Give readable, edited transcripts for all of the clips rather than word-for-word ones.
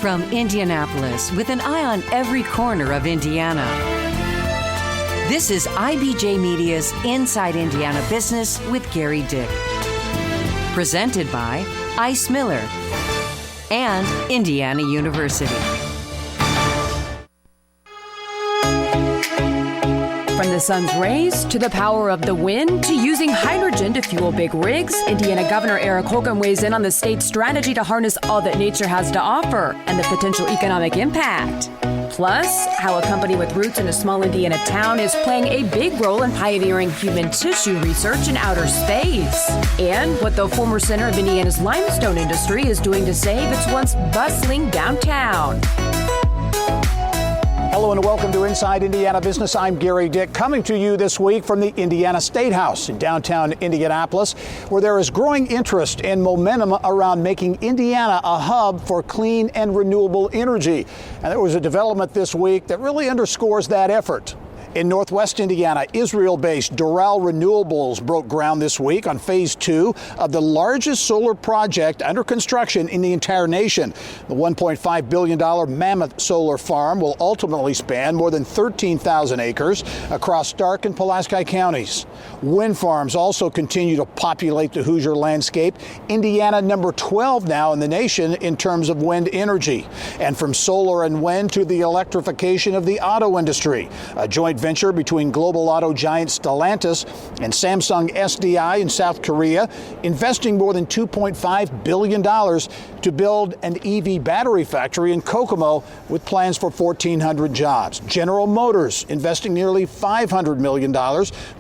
From Indianapolis, with an eye on every corner of Indiana, this is IBJ Media's Inside Indiana Business with Gary Dick. Presented by Ice Miller and Indiana University. From the sun's rays to the power of the wind to using hydrogen to fuel big rigs, Indiana Governor Eric Holcomb weighs in on the state's strategy to harness all that nature has to offer and the potential economic impact. Plus, how a company with roots in a small Indiana town is playing a big role in pioneering human tissue research in outer space. And what the former center of Indiana's limestone industry is doing to save its once bustling downtown. Hello and welcome to Inside Indiana Business. I'm Gary Dick, coming to you this week from the Indiana State House in downtown Indianapolis, where there is growing interest and momentum around making Indiana a hub for clean and renewable energy. And there was a development this week that really underscores that effort. In Northwest Indiana, Israel-based Doral Renewables broke ground this week on phase 2 of the largest solar project under construction in the entire nation. The $1.5 billion Mammoth Solar Farm will ultimately span more than 13,000 acres across Stark and Pulaski counties. Wind farms also continue to populate the Hoosier landscape. Indiana number 12 now in the nation in terms of wind energy. And from solar and wind to the electrification of the auto industry, a joint venture between global auto giant Stellantis and Samsung SDI in South Korea, investing more than $2.5 billion to build an EV battery factory in Kokomo with plans for 1,400 jobs. General Motors investing nearly $500 million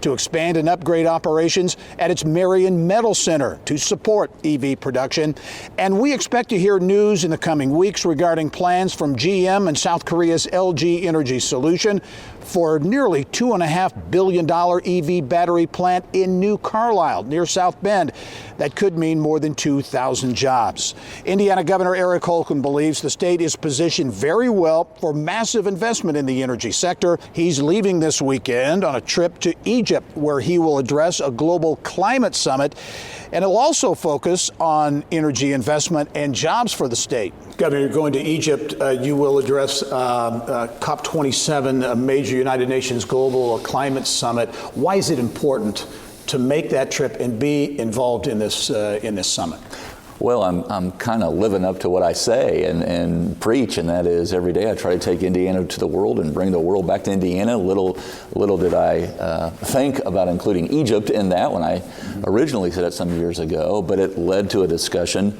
to expand and upgrade operations at its Marion Metal Center to support EV production. And we expect to hear news in the coming weeks regarding plans from GM and South Korea's LG Energy Solution for nearly $2.5 billion EV battery plant in New Carlisle near South Bend. That could mean more than 2,000 jobs. Indiana Governor Eric Holcomb believes the state is positioned very well for massive investment in the energy sector. He's leaving this weekend on a trip to Egypt, where he will address a global climate summit, and it'll also focus on energy investment and jobs for the state. Governor, you're going to Egypt. You will address COP27, a major United Nations global climate summit. Why is it important to make that trip and be involved in this summit? Well, I'm kind of living up to what I say and preach, and that is every day I try to take Indiana to the world and bring the world back to Indiana. Little did I think about including Egypt in that when I originally said it some years ago, but it led to a discussion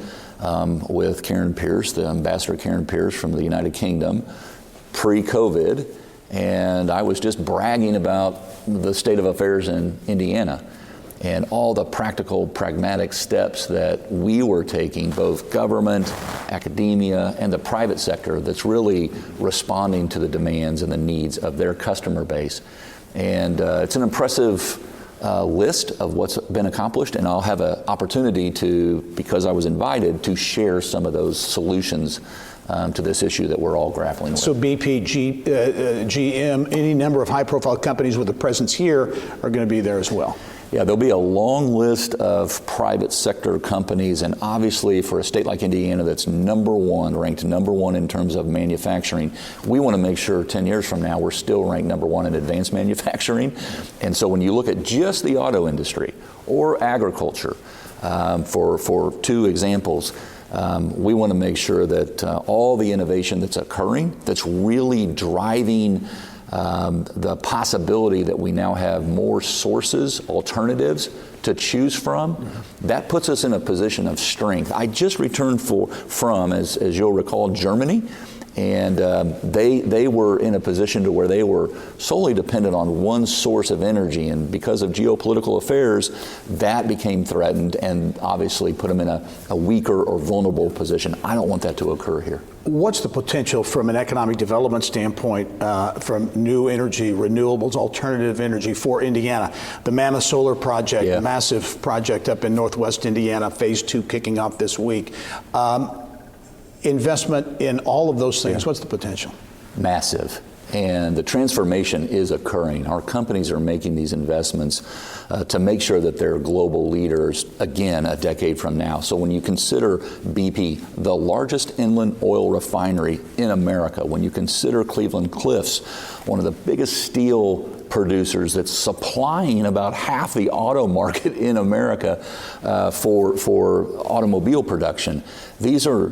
with Karen Pierce, the Ambassador Karen Pierce from the United Kingdom, pre-COVID, and I was just bragging about the state of affairs in Indiana and all the practical, pragmatic steps that we were taking, both government, academia, and the private sector, that's really responding to the demands and the needs of their customer base. And it's an impressive list of what's been accomplished, and I'll have an opportunity to, because I was invited, to share some of those solutions to this issue that we're all grappling with. So BP, GM, any number of high-profile companies with a presence here are going to be there as well. Yeah, there'll be a long list of private sector companies, and obviously for a state like Indiana that's ranked number one in terms of manufacturing, we want to make sure 10 years from now we're still ranked number one in advanced manufacturing. And so when you look at just the auto industry or agriculture, for two examples, we want to make sure that all the innovation that's occurring, that's really driving the possibility that we now have more sources, alternatives to choose from, that puts us in a position of strength. I just returned from, as you'll recall, Germany, and they were in a position to where they were solely dependent on one source of energy, and because of geopolitical affairs, that became threatened and obviously put them in a weaker or vulnerable position. I don't want that to occur here. What's the potential from an economic development standpoint from new energy, renewables, alternative energy for Indiana? The Mammoth Solar Project, massive project up in Northwest Indiana, phase 2 kicking off this week. Yeah. Investment in all of those things, what's the potential? Massive. And the transformation is occurring. Our companies are making these investments to make sure that they're global leaders, again, a decade from now. So when you consider BP, the largest inland oil refinery in America, when you consider Cleveland Cliffs, one of the biggest steel producers that's supplying about half the auto market in America for automobile production. These are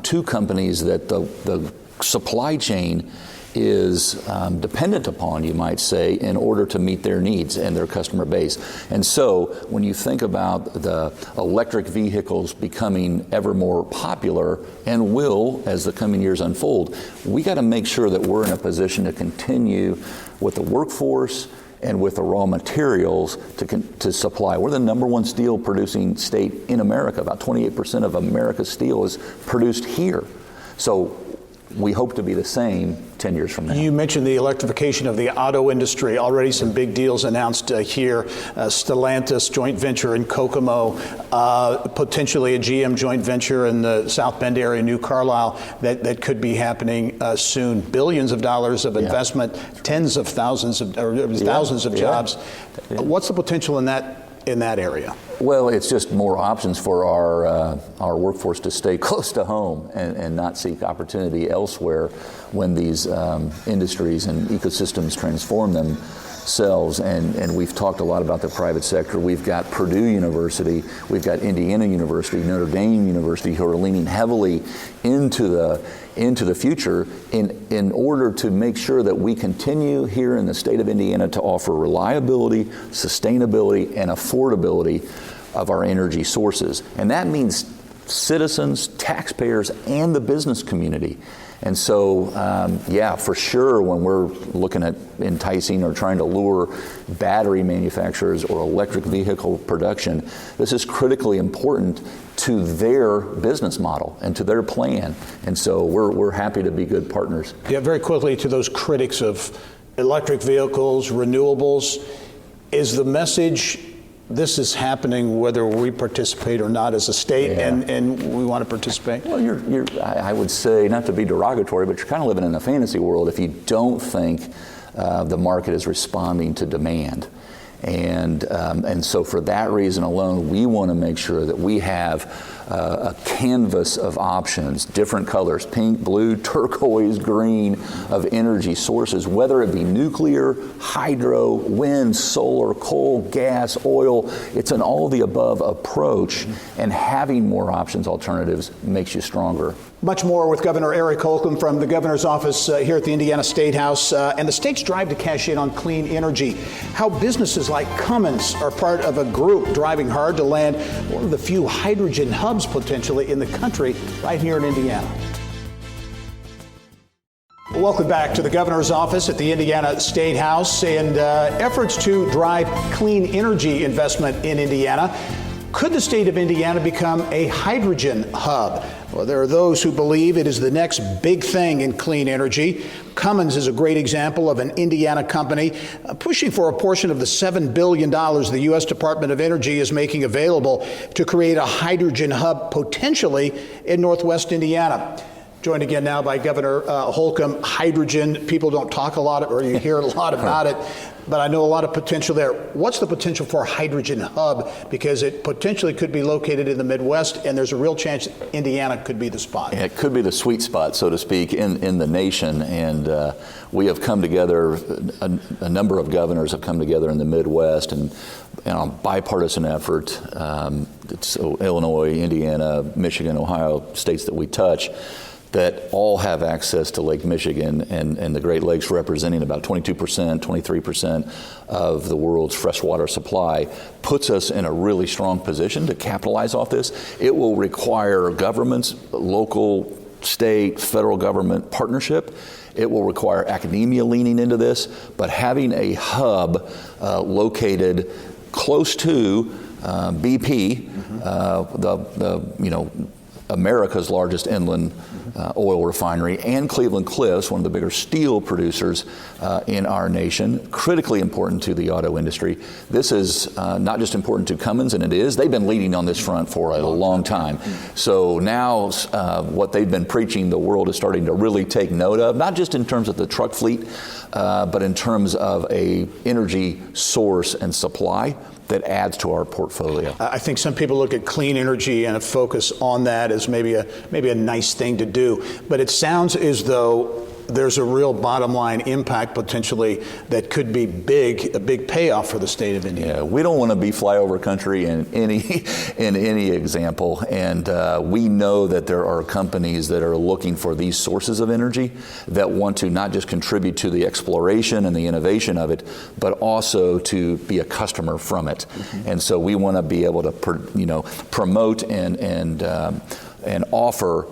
two companies that the supply chain is dependent upon, you might say, in order to meet their needs and their customer base. And so when you think about the electric vehicles becoming ever more popular, and will as the coming years unfold, we got to make sure that we're in a position to continue with the workforce and with the raw materials to supply. We're the number one steel producing state in America. About 28% of America's steel is produced here. So we hope to be the same 10 years from now. You mentioned the electrification of the auto industry. Already some big deals announced here. Stellantis joint venture in Kokomo, potentially a GM joint venture in the South Bend area, New Carlisle, that could be happening soon. Billions of dollars of investment, tens of thousands of jobs. What's the potential in that area? Well, it's just more options for our workforce to stay close to home and not seek opportunity elsewhere when these industries and ecosystems transform themselves. And we've talked a lot about the private sector. We've got Purdue University, we've got Indiana University, Notre Dame University, who are leaning heavily into the future in order to make sure that we continue here in the state of Indiana to offer reliability, sustainability, and affordability of our energy sources. And that means citizens, taxpayers, and the business community. And so, for sure, when we're looking at enticing or trying to lure battery manufacturers or electric vehicle production, this is critically important to their business model and to their plan. And so we're happy to be good partners. Yeah, very quickly to those critics of electric vehicles, renewables, is the message this is happening whether we participate or not as a state, and we want to participate? Well, I would say, not to be derogatory, but you're kind of living in a fantasy world if you don't think the market is responding to demand. And so for that reason alone, we want to make sure that we have a canvas of options, different colors, pink, blue, turquoise, green, of energy sources, whether it be nuclear, hydro, wind, solar, coal, gas, oil. It's an all the above approach, and having more options, alternatives, makes you stronger. Much more with Governor Eric Holcomb from the governor's office here at the Indiana State House, and the state's drive to cash in on clean energy. How businesses like Cummins are part of a group driving hard to land one of the few hydrogen hubs potentially in the country right here in Indiana. Welcome back to the governor's office at the Indiana State House, and efforts to drive clean energy investment in Indiana. Could the state of Indiana become a hydrogen hub? Well, there are those who believe it is the next big thing in clean energy. Cummins is a great example of an Indiana company pushing for a portion of the $7 billion the U.S. Department of Energy is making available to create a hydrogen hub potentially in Northwest Indiana. Joined again now by Governor Holcomb. Hydrogen, people don't talk a lot, or you hear a lot about it, but I know a lot of potential there. What's the potential for a hydrogen hub? Because it potentially could be located in the Midwest, and there's a real chance that Indiana could be the spot. It could be the sweet spot, so to speak, in the nation. And we have come together, a number of governors have come together in the Midwest, and a bipartisan effort. So Illinois, Indiana, Michigan, Ohio, states that we touch, that all have access to Lake Michigan, and the Great Lakes representing about 22%, 23% of the world's freshwater supply, puts us in a really strong position to capitalize off this. It will require governments, local, state, federal government partnership. It will require academia leaning into this, but having a hub located close to BP, America's largest inland oil refinery, and Cleveland Cliffs, one of the bigger steel producers in our nation, critically important to the auto industry. This is not just important to Cummins, and it is. They've been leading on this front for a long time. So now what they've been preaching, the world is starting to really take note of, not just in terms of the truck fleet, but in terms of a energy source and supply that adds to our portfolio. I think some people look at clean energy and a focus on that as maybe a nice thing to do, but it sounds as though there's a real bottom line impact potentially that could be a big payoff for the state of Indiana. Yeah, we don't want to be flyover country in any example, and we know that there are companies that are looking for these sources of energy that want to not just contribute to the exploration and the innovation of it, but also to be a customer from it. Mm-hmm. And so we want to be able to promote and offer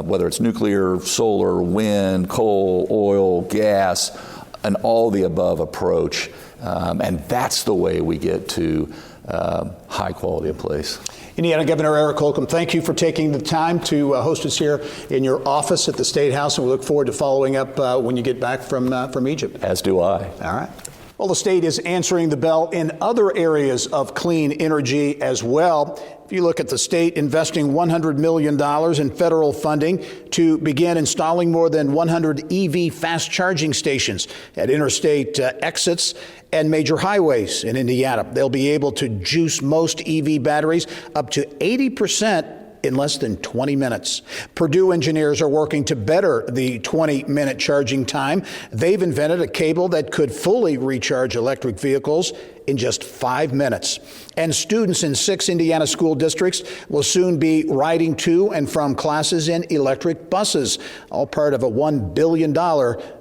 whether it's nuclear, solar, wind, coal, oil, gas, an all the above approach. And that's the way we get to high quality of place. Indiana Governor Eric Holcomb, thank you for taking the time to host us here in your office at the State House, and we look forward to following up when you get back from Egypt. As do I. All right. Well, the state is answering the bell in other areas of clean energy as well. If you look at the state investing $100 million in federal funding to begin installing more than 100 EV fast charging stations at interstate exits and major highways in Indiana. They'll be able to juice most EV batteries up to 80% in less than 20 minutes. Purdue engineers are working to better the 20-minute charging time. They've invented a cable that could fully recharge electric vehicles in just 5 minutes. And students in 6 Indiana school districts will soon be riding to and from classes in electric buses, all part of a $1 billion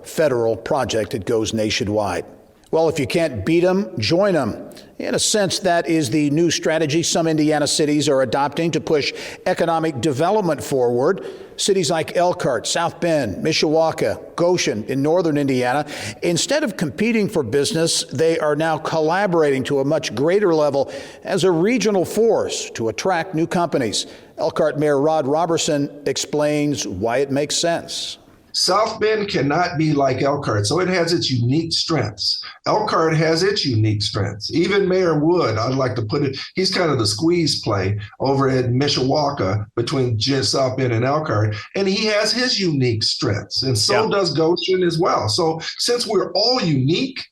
federal project that goes nationwide. Well, if you can't beat them, join them. In a sense, that is the new strategy some Indiana cities are adopting to push economic development forward. Cities like Elkhart, South Bend, Mishawaka, Goshen in northern Indiana, instead of competing for business, they are now collaborating to a much greater level as a regional force to attract new companies. Elkhart Mayor Rod Robertson explains why it makes sense. South Bend cannot be like Elkhart, so it has its unique strengths. Elkhart has its unique strengths. Even Mayor Wood, I'd like to put it, he's kind of the squeeze play over at Mishawaka between South Bend and Elkhart, and he has his unique strengths, and so does Goshen as well. So since we're all unique,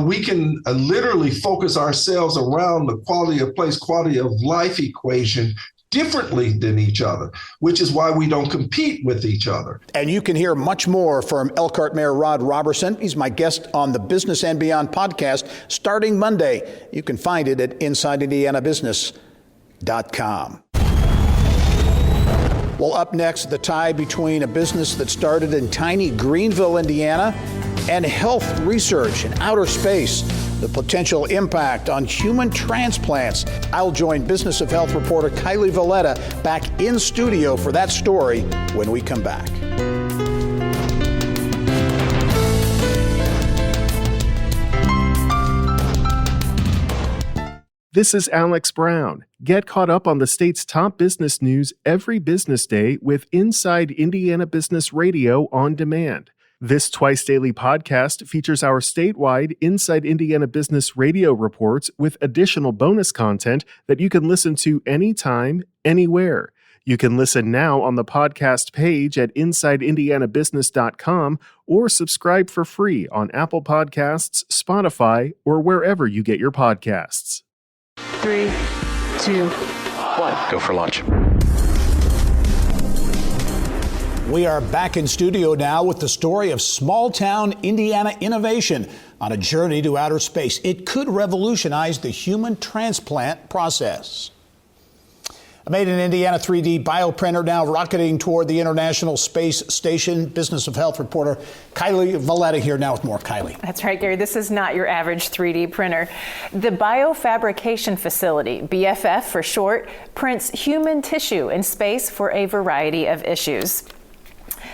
we can literally focus ourselves around the quality of place, quality of life equation differently than each other, which is why we don't compete with each other. And you can hear much more from Elkhart Mayor Rod Robertson. He's my guest on the Business and Beyond podcast starting Monday. You can find it at InsideIndianaBusiness.com. Well, up next, the tie between a business that started in tiny Greenville, Indiana, and health research in outer space, the potential impact on human transplants. I'll join Business of Health reporter Kylie Valletta back in studio for that story when we come back. This is Alex Brown. Get caught up on the state's top business news every business day with Inside Indiana Business Radio on demand. This twice-daily podcast features our statewide Inside Indiana Business Radio reports with additional bonus content that you can listen to anytime, anywhere. You can listen now on the podcast page at InsideIndianaBusiness.com or subscribe for free on Apple Podcasts, Spotify, or wherever you get your podcasts. 3, 2, 1. Go for launch. We are back in studio now with the story of small-town Indiana innovation on a journey to outer space. It could revolutionize the human transplant process. A made in Indiana 3D bioprinter now rocketing toward the International Space Station. Business of Health reporter Kylie Valletta here now with more. Kylie. That's right, Gary. This is not your average 3D printer. The Biofabrication Facility, BFF for short, prints human tissue in space for a variety of issues.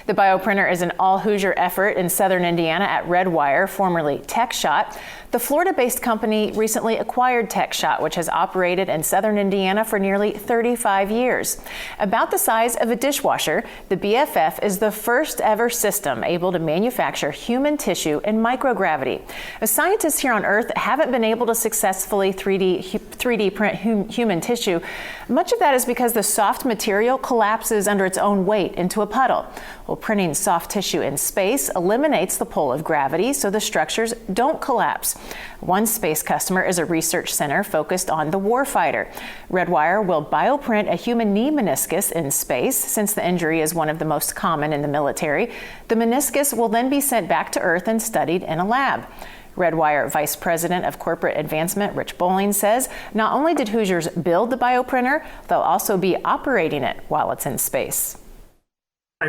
The bioprinter is an all-Hoosier effort in southern Indiana at Redwire, formerly TechShot. The Florida-based company recently acquired TechShot, which has operated in southern Indiana for nearly 35 years. About the size of a dishwasher, the BFF is the first ever system able to manufacture human tissue in microgravity. Scientists here on Earth haven't been able to successfully 3D print human tissue. Much of that is because the soft material collapses under its own weight into a puddle. Well, printing soft tissue in space eliminates the pull of gravity, so the structures don't collapse. One space customer is a research center focused on the warfighter. Redwire will bioprint a human knee meniscus in space, since the injury is one of the most common in the military. The meniscus will then be sent back to Earth and studied in a lab. Redwire Vice President of Corporate Advancement Rich Bowling says not only did Hoosiers build the bioprinter, they'll also be operating it while it's in space.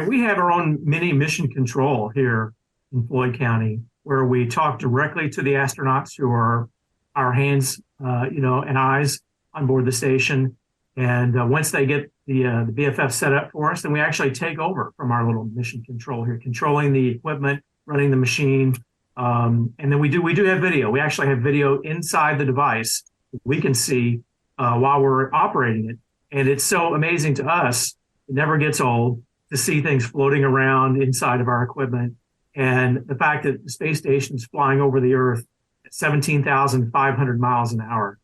We have our own mini mission control here in Floyd County, where we talk directly to the astronauts who are our hands, and eyes on board the station. And once they get the BFF set up for us, then we actually take over from our little mission control here, controlling the equipment, running the machine. And then we do have video. We actually have video inside the device we can see while we're operating it. And it's so amazing to us, it never gets old, to see things floating around inside of our equipment. And the fact that the space station is flying over the Earth at 17,500 miles an hour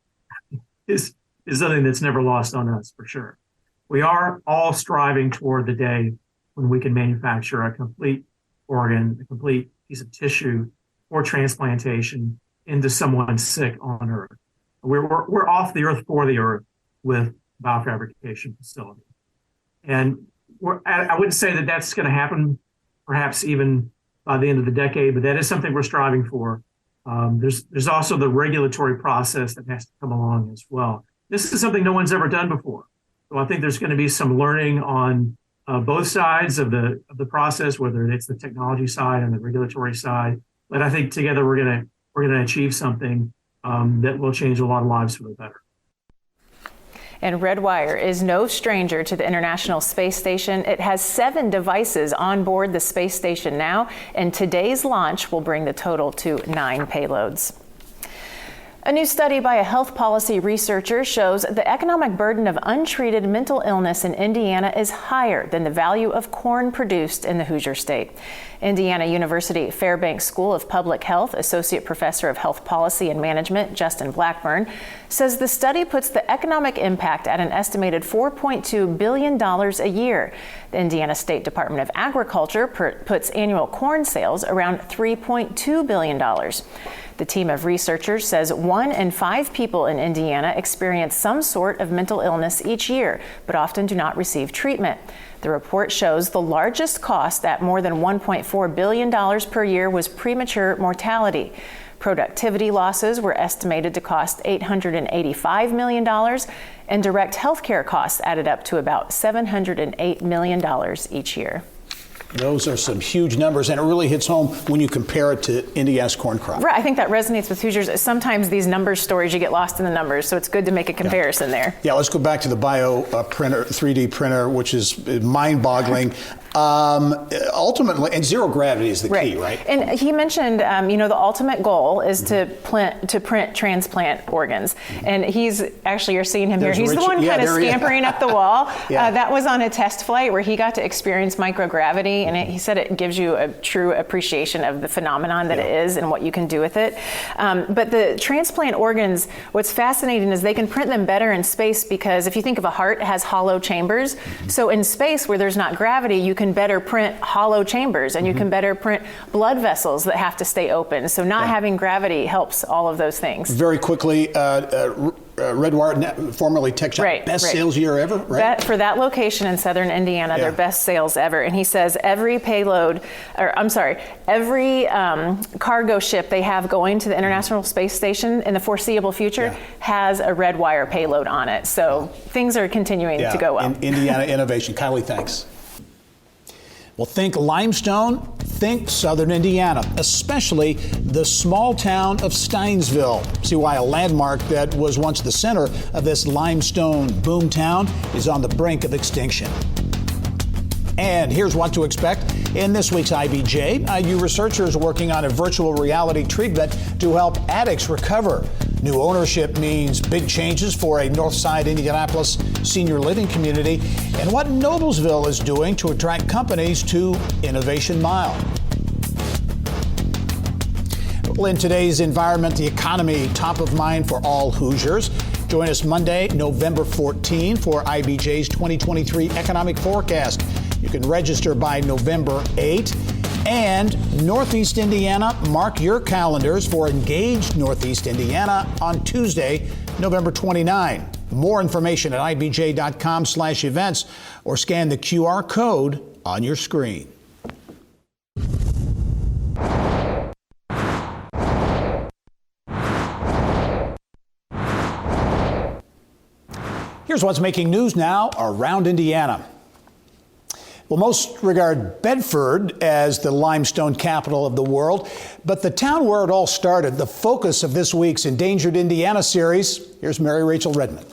is something that's never lost on us, for sure. We are all striving toward the day when we can manufacture a complete organ, a complete piece of tissue for transplantation into someone sick on Earth. We're off the Earth for the Earth with biofabrication facility. And I wouldn't say that that's going to happen perhaps even by the end of the decade, but that is something we're striving for. There's also the regulatory process that has to come along as well. This is something no one's ever done before. So I think there's going to be some learning on both sides of the process, whether it's the technology side and the regulatory side. But I think together we're going to achieve something that will change a lot of lives for the better. And Redwire is no stranger to the International Space Station. It has 7 devices on board the space station now, and today's launch will bring the total to 9 payloads. A new study by a health policy researcher shows the economic burden of untreated mental illness in Indiana is higher than the value of corn produced in the Hoosier State. Indiana University Fairbanks School of Public Health Associate Professor of Health Policy and Management Justin Blackburn says the study puts the economic impact at an estimated $4.2 billion a year. The Indiana State Department of Agriculture puts annual corn sales around $3.2 billion. The team of researchers says 1 in 5 people in Indiana experience some sort of mental illness each year, but often do not receive treatment. The report shows the largest cost at more than $1.4 billion per year was premature mortality. Productivity losses were estimated to cost $885 million, and direct health care costs added up to about $708 million each year. Those are some huge numbers, and it really hits home when you compare it to Indiana's corn crop. Right, I think that resonates with Hoosiers. Sometimes these numbers stories, you get lost in the numbers, so it's good to make a comparison there. Yeah, let's go back to the printer, 3D printer, which is mind-boggling. Ultimately, and zero gravity is the key, right? And he mentioned, the ultimate goal is to print transplant organs. And he's actually, you're seeing him here. He's the one kind of scampering up the wall. That was on a test flight where he got to experience microgravity, and he said it gives you a true appreciation of the phenomenon that it is and what you can do with it. But the transplant organs, what's fascinating is they can print them better in space, because if you think of a heart, it has hollow chambers. So in space where there's not gravity, you can better print hollow chambers, and you can better print blood vessels that have to stay open. So not having gravity helps all of those things. Very quickly, Redwire, formerly TechShot, best sales year ever, right? For that location in southern Indiana, their best sales ever. And he says every cargo ship they have going to the International Space Station in the foreseeable future has a Redwire payload on it. So things are continuing to go well. Indiana innovation. Kylie, thanks. Well, think limestone, think southern Indiana, especially the small town of Steinsville. See why a landmark that was once the center of this limestone boom town is on the brink of extinction. And here's what to expect in this week's IBJ. IU researchers working on a virtual reality treatment to help addicts recover. New ownership means big changes for a Northside Indianapolis senior living community, and what Noblesville is doing to attract companies to Innovation Mile. Well, in today's environment, the economy top of mind for all Hoosiers. Join us Monday, November 14 for IBJ's 2023 economic forecast. You can register by November 8. And Northeast Indiana, mark your calendars for Engaged Northeast Indiana on Tuesday, November 29. More information at ibj.com/events or scan the QR code on your screen. Here's what's making news now around Indiana. Well, most regard Bedford as the limestone capital of the world, but the town where it all started, the focus of this week's Endangered Indiana series, here's Mary Rachel Redmond.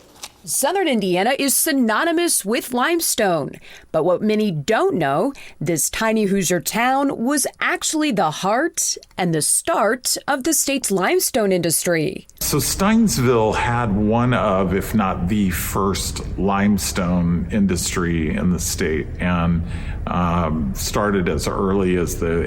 Southern Indiana is synonymous with limestone. But what many don't know, this tiny Hoosier town was actually the heart and the start of the state's limestone industry. So Steinsville had one of, if not the first limestone industry in the state, and started as early as the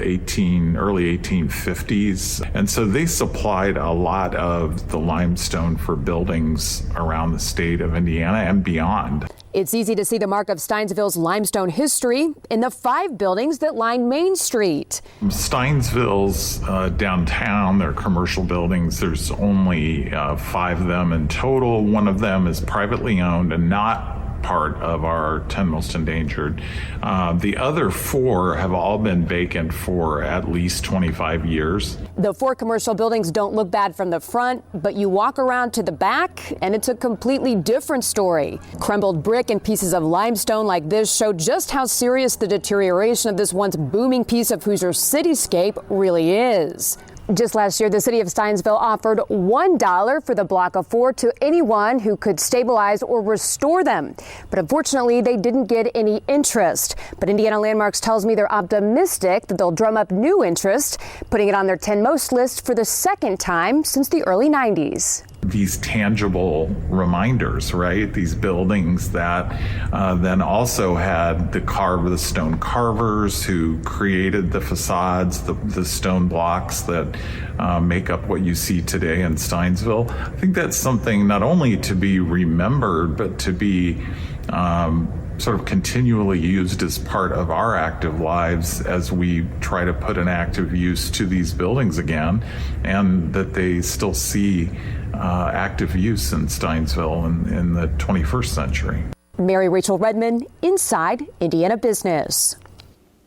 early 1850s. And so they supplied a lot of the limestone for buildings around the state of Indiana and beyond. It's easy to see the mark of Steinsville's limestone history in the 5 buildings that line Main Street. Steinsville's downtown, their commercial buildings, there's only 5 of them in total. One of them is privately owned and not part of our 10 most endangered. The other 4 have all been vacant for at least 25 years. The 4 commercial buildings don't look bad from the front, but you walk around to the back and it's a completely different story. Crumbled brick and pieces of limestone like this show just how serious the deterioration of this once booming piece of Hoosier cityscape really is. Just last year, the city of Steinsville offered $1 for the block of 4 to anyone who could stabilize or restore them. But unfortunately, they didn't get any interest. But Indiana Landmarks tells me they're optimistic that they'll drum up new interest, putting it on their 10 most list for the second time since the early 90s. These tangible reminders, right? These buildings that then also had the stone carvers who created the facades, the stone blocks that make up what you see today in Steinsville. I think that's something not only to be remembered, but to be sort of continually used as part of our active lives as we try to put an active use to these buildings again, and that they still see active use in Steinsville in the 21st century. Mary Rachel Redmond, Inside Indiana Business.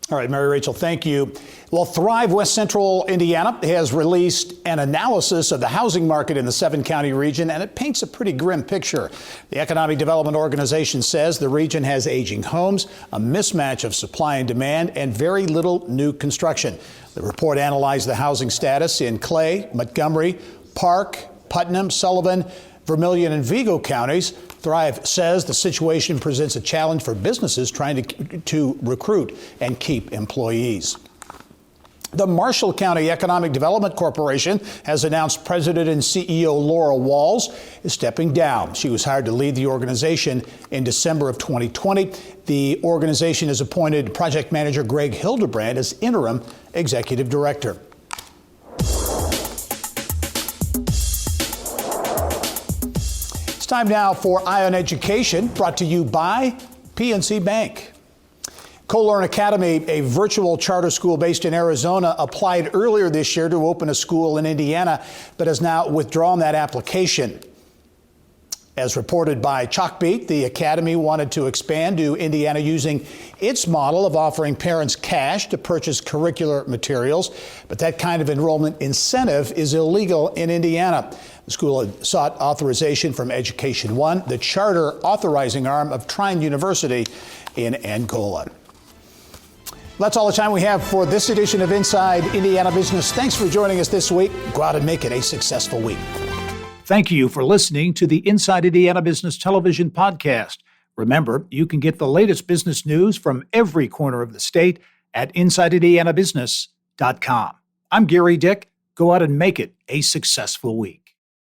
All right, Mary Rachel, thank you. Well, Thrive West Central Indiana has released an analysis of the housing market in the 7-county region, and it paints a pretty grim picture. The Economic Development Organization says the region has aging homes, a mismatch of supply and demand, and very little new construction. The report analyzed the housing status in Clay, Montgomery, Park, Putnam, Sullivan, Vermilion, and Vigo counties. Thrive says the situation presents a challenge for businesses trying to recruit and keep employees. The Marshall County Economic Development Corporation has announced President and CEO Laura Walls is stepping down. She was hired to lead the organization in December of 2020. The organization has appointed project manager Greg Hildebrand as interim executive director. Time now for Eye on Education, brought to you by PNC Bank. Co-Learn Academy, a virtual charter school based in Arizona, applied earlier this year to open a school in Indiana, but has now withdrawn that application. As reported by Chalkbeat, the academy wanted to expand to Indiana using its model of offering parents cash to purchase curricular materials, but that kind of enrollment incentive is illegal in Indiana. The school had sought authorization from Education One, the charter authorizing arm of Trine University in Angola. That's all the time we have for this edition of Inside Indiana Business. Thanks for joining us this week. Go out and make it a successful week. Thank you for listening to the Inside Indiana Business Television podcast, Remember, you can get the latest business news from every corner of the state at InsideIndianaBusiness.com. I'm Gary Dick. Go out and make it a successful week.